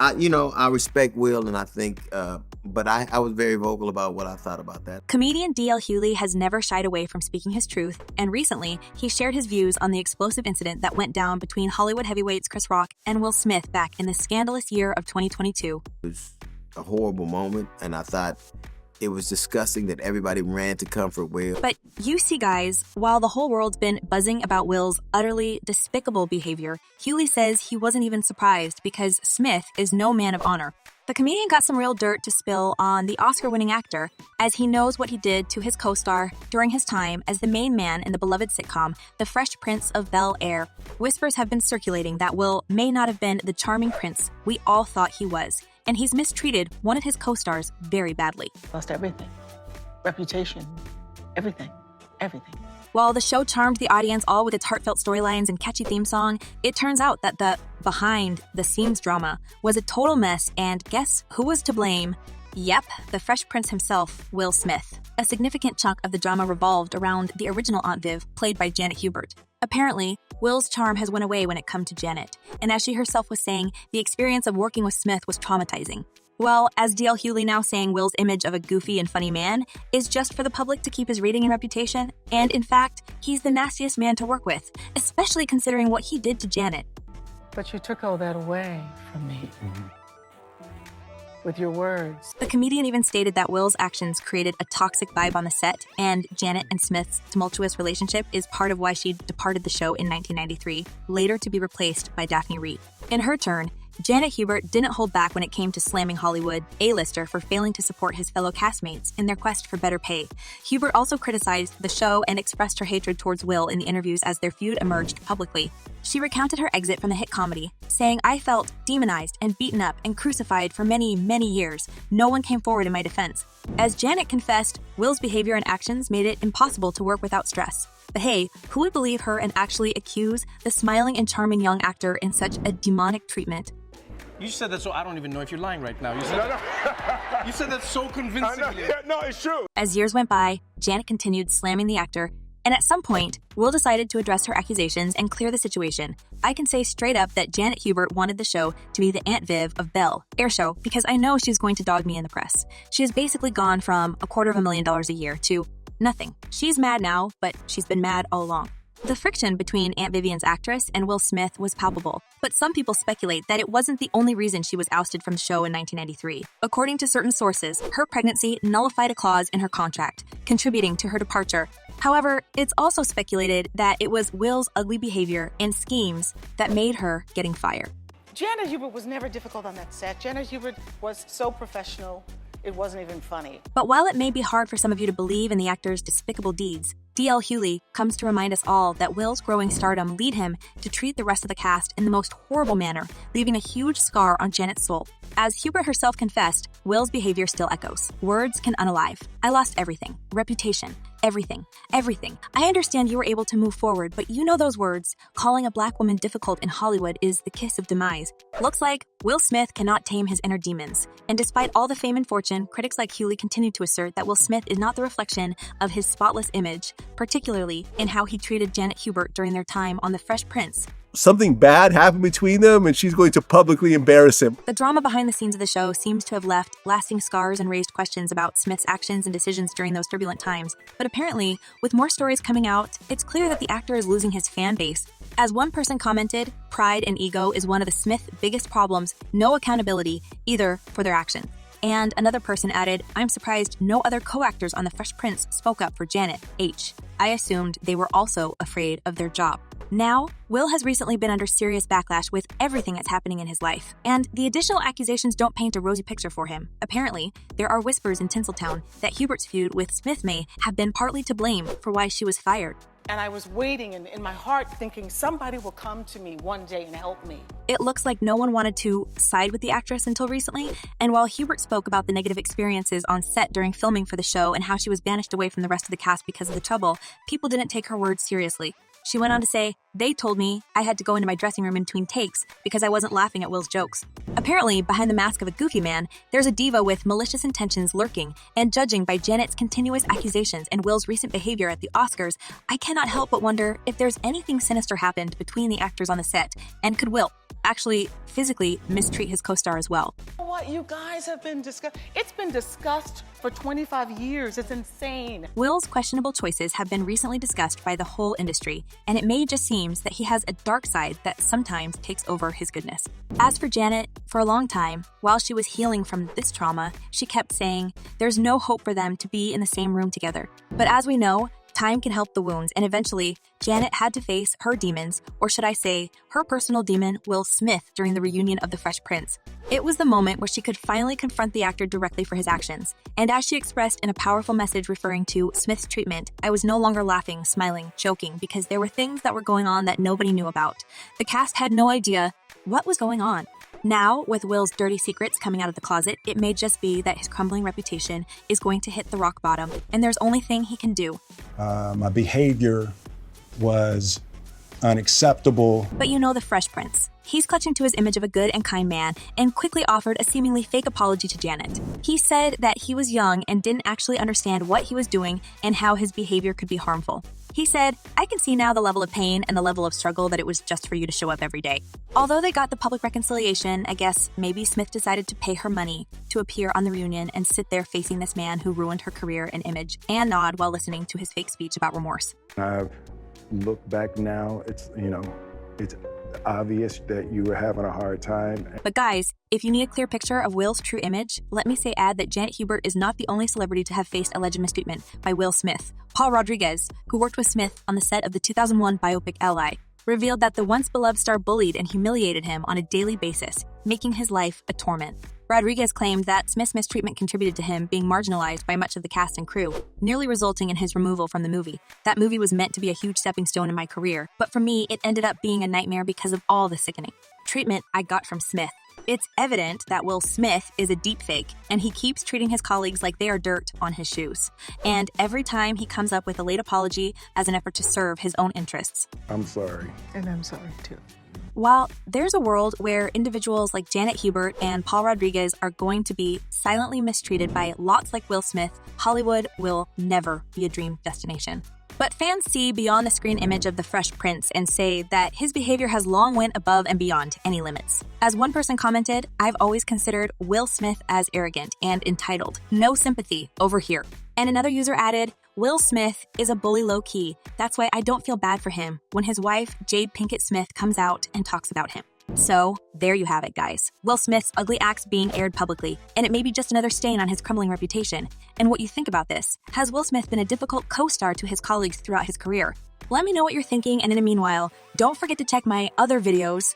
I respect Will, and I think, but I was very vocal about what I thought about that. Comedian D L Hughley has never shied away from speaking his truth, and recently he shared his views on the explosive incident that went down between Hollywood heavyweights Chris Rock and Will Smith back in the scandalous year of 2022. It was a horrible moment, and I thought it was disgusting that everybody ran to comfort Will. But you see, guys, while the whole world's been buzzing about Will's utterly despicable behavior, Hughley says he wasn't even surprised because Smith is no man of honor. The comedian got some real dirt to spill on the Oscar-winning actor, as he knows what he did to his co-star during his time as the main man in the beloved sitcom, The Fresh Prince of Bel-Air. Whispers have been circulating that Will may not have been the charming prince we all thought he was, and he's mistreated one of his co-stars very badly. Lost everything. Reputation. Everything. Everything. While the show charmed the audience all with its heartfelt storylines and catchy theme song, it turns out that the behind-the-scenes drama was a total mess, and guess who was to blame? Yep, the Fresh Prince himself, Will Smith. A significant chunk of the drama revolved around the original Aunt Viv, played by Janet Hubert. Apparently, Will's charm has went away when it come to Janet, and as she herself was saying, the experience of working with Smith was traumatizing. Well, as D L Hughley now saying Will's image of a goofy and funny man is just for the public to keep his rating and reputation, and in fact, he's the nastiest man to work with, especially considering what he did to Janet. But you took all that away from me. With your words. The comedian even stated that Will's actions created a toxic vibe on the set, and Janet and Smith's tumultuous relationship is part of why she departed the show in 1993, later to be replaced by Daphne Reed. In her turn, Janet Hubert didn't hold back when it came to slamming Hollywood A-lister for failing to support his fellow castmates in their quest for better pay. Hubert also criticized the show and expressed her hatred towards Will in the interviews as their feud emerged publicly. She recounted her exit from the hit comedy, saying, "I felt demonized and beaten up and crucified for many, many years. No one came forward in my defense." As Janet confessed, Will's behavior and actions made it impossible to work without stress. But hey, who would believe her and actually accuse the smiling and charming young actor in such a demonic treatment? You said that so I don't even know if you're lying right now. You said that so convincingly. No, it's true. As years went by, Janet continued slamming the actor, and at some point, Will decided to address her accusations and clear the situation. I can say straight up that Janet Hubert wanted the show to be the Aunt Viv of Bel-Air show because I know she's going to dog me in the press. She has basically gone from $250,000 a year to nothing. She's mad now, but she's been mad all along. The friction between Aunt Vivian's actress and Will Smith was palpable, but some people speculate that it wasn't the only reason she was ousted from the show in 1993. According to certain sources, her pregnancy nullified a clause in her contract, contributing to her departure. However, it's also speculated that it was Will's ugly behavior and schemes that made her getting fired. Janet Hubert was never difficult on that set. Janet Hubert was so professional, it wasn't even funny. But while it may be hard for some of you to believe in the actor's despicable deeds, D L Hughley comes to remind us all that Will's growing stardom lead him to treat the rest of the cast in the most horrible manner, leaving a huge scar on Janet's soul. As Hubert herself confessed, Will's behavior still echoes. Words can unalive. I lost everything. Reputation. Everything. Everything. I understand you were able to move forward, but you know those words. Calling a black woman difficult in Hollywood is the kiss of demise. Looks like Will Smith cannot tame his inner demons. And despite all the fame and fortune, critics like Hughley continue to assert that Will Smith is not the reflection of his spotless image, particularly in how he treated Janet Hubert during their time on The Fresh Prince. Something bad happened between them, and she's going to publicly embarrass him. The drama behind the scenes of the show seems to have left lasting scars and raised questions about Smith's actions and decisions during those turbulent times. But apparently, with more stories coming out, it's clear that the actor is losing his fan base. As one person commented, pride and ego is one of the Smith biggest problems, no accountability, either for their actions. And another person added, "I'm surprised no other co-actors on The Fresh Prince spoke up for Janet H. I assumed they were also afraid of their job." Now, Will has recently been under serious backlash with everything that's happening in his life, and the additional accusations don't paint a rosy picture for him. Apparently, there are whispers in Tinseltown that Hubert's feud with Smith may have been partly to blame for why she was fired. And I was waiting in my heart thinking somebody will come to me one day and help me. It looks like no one wanted to side with the actress until recently, and while Hubert spoke about the negative experiences on set during filming for the show and how she was banished away from the rest of the cast because of the trouble, people didn't take her words seriously. She went on to say, "They told me I had to go into my dressing room in between takes because I wasn't laughing at Will's jokes." Apparently, behind the mask of a goofy man, there's a diva with malicious intentions lurking, and judging by Janet's continuous accusations and Will's recent behavior at the Oscars, I cannot help but wonder if there's anything sinister happened between the actors on the set, and could Will actually physically mistreat his co-star as well. What you guys have been discussing, it's been discussed for 25 years. It's insane. Will's questionable choices have been recently discussed by the whole industry, and it may just seems that he has a dark side that sometimes takes over his goodness. As for Janet, for a long time, while she was healing from this trauma, she kept saying there's no hope for them to be in the same room together. But as we know, time can help the wounds, and eventually, Janet had to face her demons, or should I say, her personal demon, Will Smith, during the reunion of The Fresh Prince. It was the moment where she could finally confront the actor directly for his actions. And as she expressed in a powerful message referring to Smith's treatment, I was no longer laughing, smiling, joking, because there were things that were going on that nobody knew about. The cast had no idea what was going on. Now, with Will's dirty secrets coming out of the closet, it may just be that his crumbling reputation is going to hit the rock bottom, and there's only thing he can do. My behavior was unacceptable. But you know the Fresh Prince. He's clutching to his image of a good and kind man and quickly offered a seemingly fake apology to Janet. He said that he was young and didn't actually understand what he was doing and how his behavior could be harmful. He said, I can see now the level of pain and the level of struggle that it was just for you to show up every day. Although they got the public reconciliation, I guess maybe Smith decided to pay her money to appear on the reunion and sit there facing this man who ruined her career and image, and nod while listening to his fake speech about remorse. I've looked back now, it's obvious that you were having a hard time. But guys, if you need a clear picture of Will's true image, let me add that Janet Hubert is not the only celebrity to have faced alleged mistreatment by Will Smith. Paul Rodriguez, who worked with Smith on the set of the 2001 biopic Ally, revealed that the once beloved star bullied and humiliated him on a daily basis, making his life a torment. Rodriguez claimed that Smith's mistreatment contributed to him being marginalized by much of the cast and crew, nearly resulting in his removal from the movie. That movie was meant to be a huge stepping stone in my career, but for me, it ended up being a nightmare because of all the sickening treatment I got from Smith. It's evident that Will Smith is a deepfake, and he keeps treating his colleagues like they are dirt on his shoes. And every time he comes up with a late apology as an effort to serve his own interests. I'm sorry. And I'm sorry, too. While there's a world where individuals like Janet Hubert and Paul Rodriguez are going to be silently mistreated by lots like Will Smith, Hollywood will never be a dream destination. But fans see beyond the screen image of the Fresh Prince and say that his behavior has long went above and beyond any limits. As one person commented, I've always considered Will Smith as arrogant and entitled. No sympathy over here. And another user added, Will Smith is a bully low-key. That's why I don't feel bad for him when his wife, Jade Pinkett Smith, comes out and talks about him. So, there you have it, guys. Will Smith's ugly acts being aired publicly, and it may be just another stain on his crumbling reputation. And what you think about this? Has Will Smith been a difficult co-star to his colleagues throughout his career? Let me know what you're thinking, and in the meanwhile, don't forget to check my other videos